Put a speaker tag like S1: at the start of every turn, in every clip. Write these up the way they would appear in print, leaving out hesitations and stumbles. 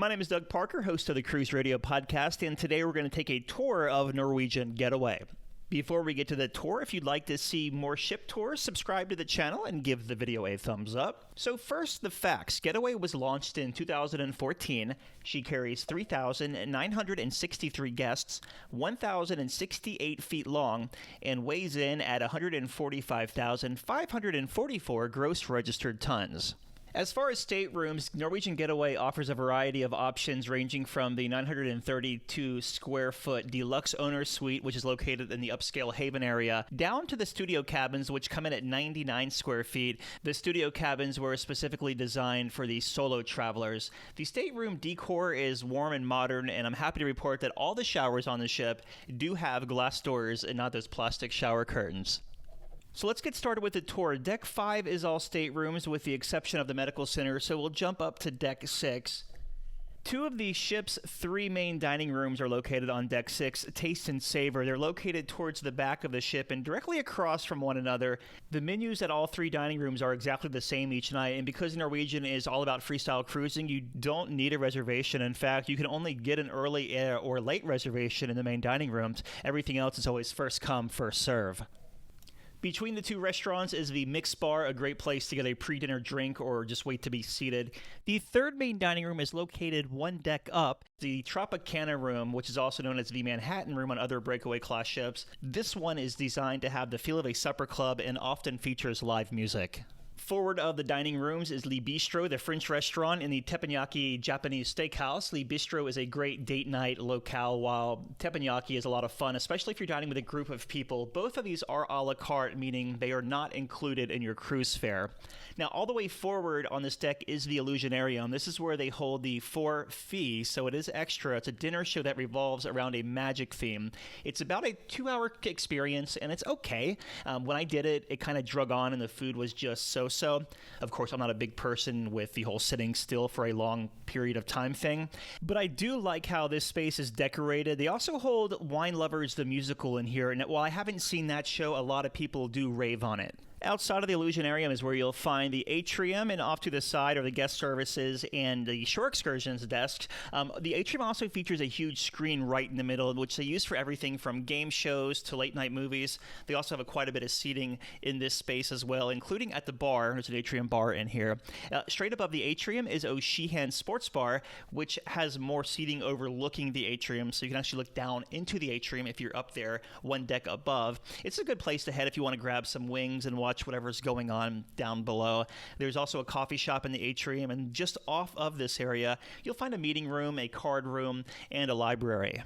S1: My name is Doug Parker, host of the Cruise Radio podcast, and today we're going to take a tour of Norwegian Getaway. Before we get to the tour, if you'd like to see more ship tours, subscribe to the channel and give the video a thumbs up. So first, the facts. Getaway was launched in 2014. She carries 3,963 guests, 1,068 feet long, and weighs in at 145,544 gross registered tons. As far as staterooms, Norwegian Getaway offers a variety of options ranging from the 932 square foot deluxe owner suite, which is located in the upscale Haven area, down to the studio cabins, which come in at 99 square feet. The studio cabins were specifically designed for the solo travelers. The stateroom decor is warm and modern, and I'm happy to report that all the showers on the ship do have glass doors and not those plastic shower curtains. So let's get started with the tour. Deck 5 is all staterooms with the exception of the medical center, so we'll jump up to Deck 6. Two of the ship's three main dining rooms are located on Deck 6, Taste and Savor. They're located towards the back of the ship and directly across from one another. The menus at all three dining rooms are exactly the same each night, and because Norwegian is all about freestyle cruising, you don't need a reservation. In fact, you can only get an early or late reservation in the main dining rooms. Everything else is always first come, first serve. Between the two restaurants is the Mix Bar, a great place to get a pre-dinner drink or just wait to be seated. The third main dining room is located one deck up, the Tropicana room, which is also known as the Manhattan room on other Breakaway-class ships. This one is designed to have the feel of a supper club and often features live music. Forward of the dining rooms is Le Bistro, the French restaurant in the teppanyaki Japanese steakhouse. Le Bistro is a great date night locale, while teppanyaki is a lot of fun, especially if you're dining with a group of people. Both of these are a la carte, meaning they are not included in your cruise fare. Now, all the way forward on this deck is the Illusionarium. This is where they hold the 4 fees, so it is extra. It's a dinner show that revolves around a magic theme. It's about a 2-hour experience, and it's okay. When I did it, it kind of drug on, and the food was just so. Of course, I'm not a big person with the whole sitting still for a long period of time thing, but I do like how this space is decorated. They also hold Wine Lovers the Musical in here, and while I haven't seen that show, a lot of people do rave on it. Outside of the Illusionarium is where you'll find the Atrium, and off to the side are the guest services and the shore excursions desk. The Atrium also features a huge screen right in the middle, which they use for everything from game shows to late night movies. They also have quite a bit of seating in this space as well, including at the bar. There's an Atrium bar in here. Straight above the Atrium is O'Sheehan Sports Bar, which has more seating overlooking the Atrium, so you can actually look down into the Atrium if you're up there one deck above. It's a good place to head if you want to grab some wings and watch whatever's going on down below. There's also a coffee shop in the Atrium, and just off of this area, you'll find a meeting room, a card room, and a library.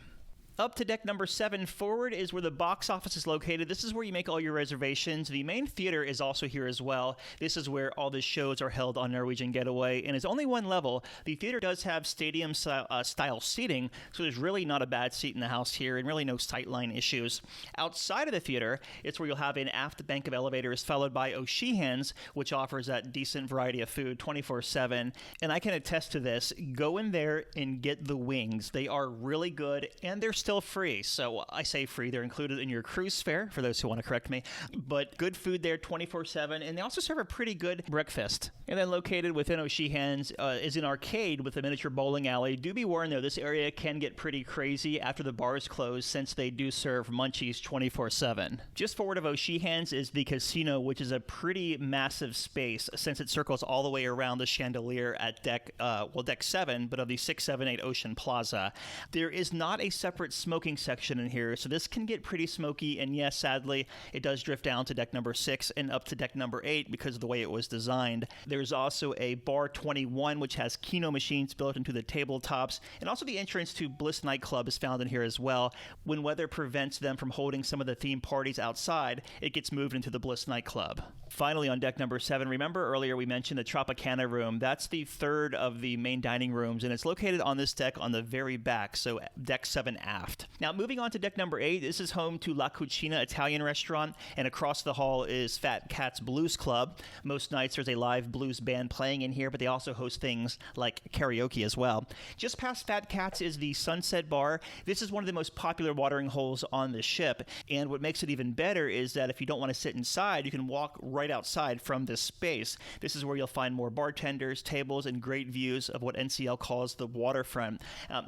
S1: Up to deck number 7 forward is where the box office is located. This is where you make all your reservations. The main theater is also here as well. This is where all the shows are held on Norwegian Getaway, and it's only one level. The theater does have stadium style seating, so there's really not a bad seat in the house here and really no sightline issues. Outside of the theater, it's where you'll have an aft bank of elevators followed by O'Sheehan's, which offers that decent variety of food 24/7. And I can attest to this. Go in there and get the wings. They are really good, and they're still free. So I say free, they're included in your cruise fare, for those who want to correct me. But good food there 24/7, and they also serve a pretty good breakfast. And then located within O'Sheehan's is an arcade with a miniature bowling alley. Do be warned though, this area can get pretty crazy after the bars close, since they do serve munchies 24/7. Just forward of O'Sheehan's is the casino, which is a pretty massive space since it circles all the way around the chandelier at deck 7, but of the 678 Ocean Plaza. There is not a separate smoking section in here, so this can get pretty smoky, and yes, sadly, it does drift down to deck number 6 and up to deck number 8 because of the way it was designed. There's also a Bar 21, which has Keno machines built into the tabletops, and also the entrance to Bliss Nightclub is found in here as well. When weather prevents them from holding some of the theme parties outside, it gets moved into the Bliss Nightclub. Finally, on deck number 7, remember earlier we mentioned the Tropicana room. That's the third of the main dining rooms, and it's located on this deck on the very back, so deck 7 aft. aft. Now, moving on to deck number 8, this is home to La Cucina Italian restaurant, and across the hall is Fat Cat's Blues Club. Most nights there's a live blues band playing in here, but they also host things like karaoke as well. Just past Fat Cat's is the Sunset Bar. This is one of the most popular watering holes on the ship, and what makes it even better is that if you don't want to sit inside, you can walk right outside from this space. This is where you'll find more bartenders, tables, and great views of what NCL calls the waterfront.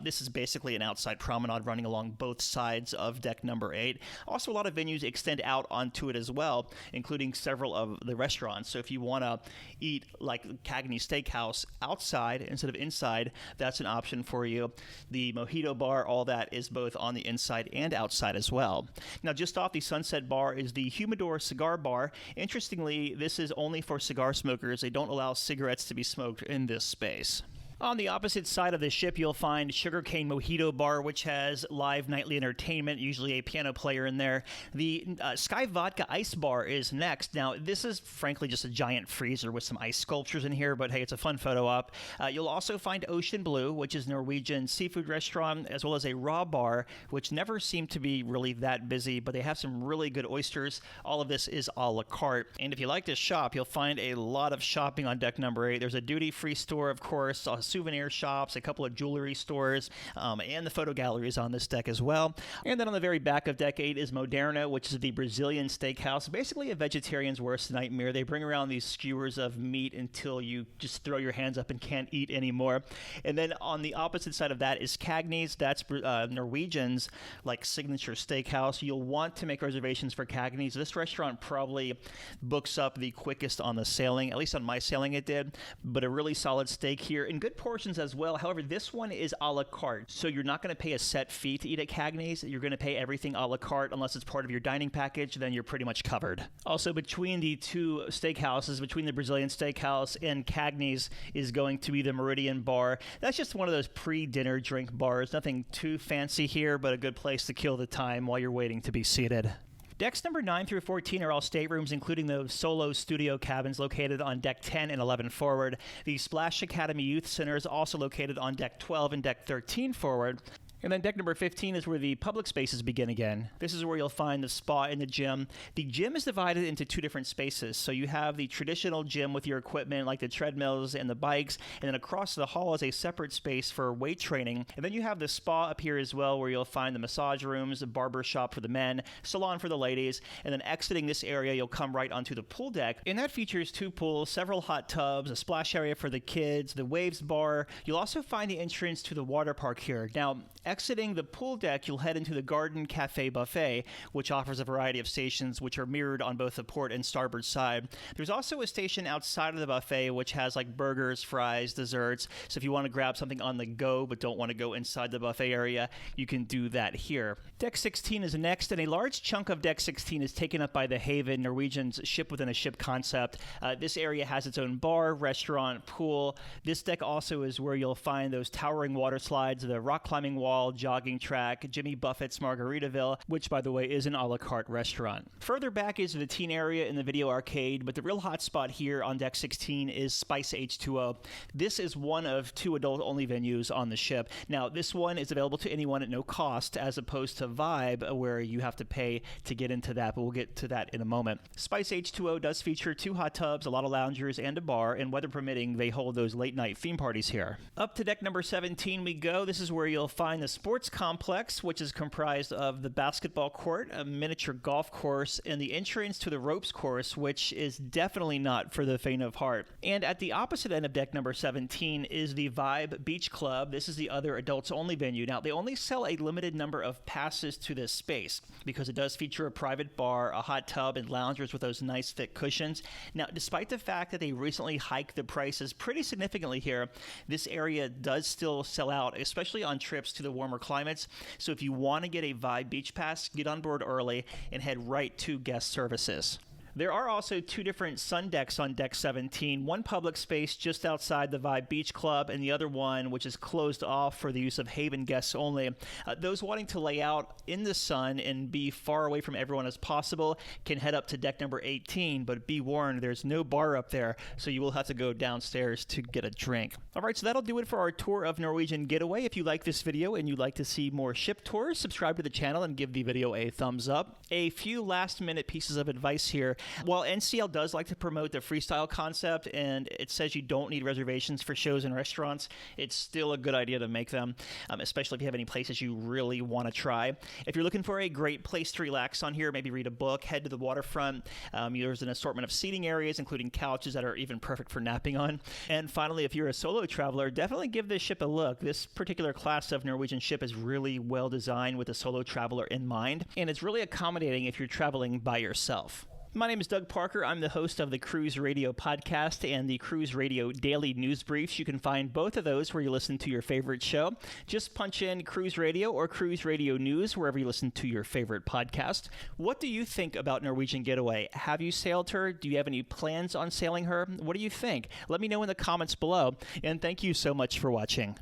S1: This is basically an outside promenade running along both sides of deck number 8. Also, a lot of venues extend out onto it as well, including several of the restaurants. So if you want to eat like Cagney Steakhouse outside instead of inside, that's an option for you. The Mojito Bar, all that is both on the inside and outside as well. Now, just off the Sunset Bar is the Humidor Cigar Bar. Interestingly, this is only for cigar smokers. They don't allow cigarettes to be smoked in this space. On the opposite side of the ship, you'll find Sugarcane Mojito Bar, which has live nightly entertainment, usually a piano player in there. The Sky Vodka Ice Bar is next. Now, this is frankly just a giant freezer with some ice sculptures in here, but hey, it's a fun photo op. You'll also find Ocean Blue, which is Norwegian seafood restaurant, as well as a raw bar, which never seemed to be really that busy, but they have some really good oysters. All of this is a la carte. And if you like to shop, you'll find a lot of shopping on deck number 8. There's a duty-free store, of course, souvenir shops, a couple of jewelry stores, and the photo galleries on this deck as well. And then on the very back of deck 8 is Moderna, which is the Brazilian steakhouse, basically a vegetarian's worst nightmare. They bring around these skewers of meat until you just throw your hands up and can't eat anymore. And then on the opposite side of that is Cagney's. That's Norwegian's like signature steakhouse. You'll want to make reservations for Cagney's. This restaurant probably books up the quickest on the sailing, at least on my sailing it did, but a really solid steak here in good portions as well. However, this one is a la carte, so you're not going to pay a set fee to eat at Cagney's. You're going to pay everything a la carte unless it's part of your dining package, then you're pretty much covered. Also, between the two steakhouses, between the Brazilian steakhouse and Cagney's, is going to be the Meridian Bar. That's just one of those pre-dinner drink bars. Nothing too fancy here, but a good place to kill the time while you're waiting to be seated. Decks number 9 through 14 are all staterooms, including those solo studio cabins located on deck 10 and 11 forward. The Splash Academy Youth Center is also located on deck 12 and deck 13 forward. And then deck number 15 is where the public spaces begin again. This is where you'll find the spa and the gym. The gym is divided into two different spaces. So you have the traditional gym with your equipment like the treadmills and the bikes, and then across the hall is a separate space for weight training. And then you have the spa up here as well, where you'll find the massage rooms, the barber shop for the men, salon for the ladies, and then exiting this area, you'll come right onto the pool deck. And that features two pools, several hot tubs, a splash area for the kids, the waves bar. You'll also find the entrance to the water park here. Now, exiting the pool deck, you'll head into the Garden Cafe Buffet, which offers a variety of stations which are mirrored on both the port and starboard side. There's also a station outside of the buffet which has like burgers, fries, desserts. So if you want to grab something on the go but don't want to go inside the buffet area, you can do that here. Deck 16 is next, and a large chunk of Deck 16 is taken up by the Haven, Norwegian's ship within a ship concept. This area has its own bar, restaurant, pool. This deck also is where you'll find those towering water slides, the rock climbing wall, jogging track, Jimmy Buffett's Margaritaville, which, by the way, is an a la carte restaurant. Further back is the teen area in the video arcade, but the real hot spot here on Deck 16 is Spice H2O. This is one of two adult-only venues on the ship. Now, this one is available to anyone at no cost, as opposed to Vibe, where you have to pay to get into that, but we'll get to that in a moment. Spice H2O does feature two hot tubs, a lot of loungers, and a bar, and weather permitting, they hold those late-night theme parties here. Up to deck number 17 we go. This is where you'll find the sports complex, which is comprised of the basketball court, a miniature golf course, and the entrance to the ropes course, which is definitely not for the faint of heart. And at the opposite end of deck number 17 is the Vibe Beach Club. This is the other adults-only venue. Now, they only sell a limited number of passes to this space because it does feature a private bar, a hot tub, and loungers with those nice thick cushions. Now, despite the fact that they recently hiked the prices pretty significantly here, this area does still sell out, especially on trips to the warmer climates. So if you want to get a Vibe Beach Pass, get on board early and head right to guest services. There are also two different sun decks on Deck 17, one public space just outside the Vibe Beach Club and the other one which is closed off for the use of Haven guests only. Those wanting to lay out in the sun and be far away from everyone as possible can head up to deck number 18, but be warned, there's no bar up there, so you will have to go downstairs to get a drink. All right, so that'll do it for our tour of Norwegian Getaway. If you like this video and you'd like to see more ship tours, subscribe to the channel and give the video a thumbs up. A few last-minute pieces of advice here. While NCL does like to promote the freestyle concept and it says you don't need reservations for shows and restaurants, it's still a good idea to make them, especially if you have any places you really want to try. If you're looking for a great place to relax on here, maybe read a book, head to the waterfront. There's an assortment of seating areas, including couches that are even perfect for napping on. And finally, if you're a solo traveler, definitely give this ship a look. This particular class of Norwegian ship is really well designed with a solo traveler in mind, and it's really accommodating if you're traveling by yourself. My name is Doug Parker. I'm the host of the Cruise Radio podcast and the Cruise Radio Daily News Briefs. You can find both of those where you listen to your favorite show. Just punch in Cruise Radio or Cruise Radio News wherever you listen to your favorite podcast. What do you think about Norwegian Getaway? Have you sailed her? Do you have any plans on sailing her? What do you think? Let me know in the comments below. And thank you so much for watching.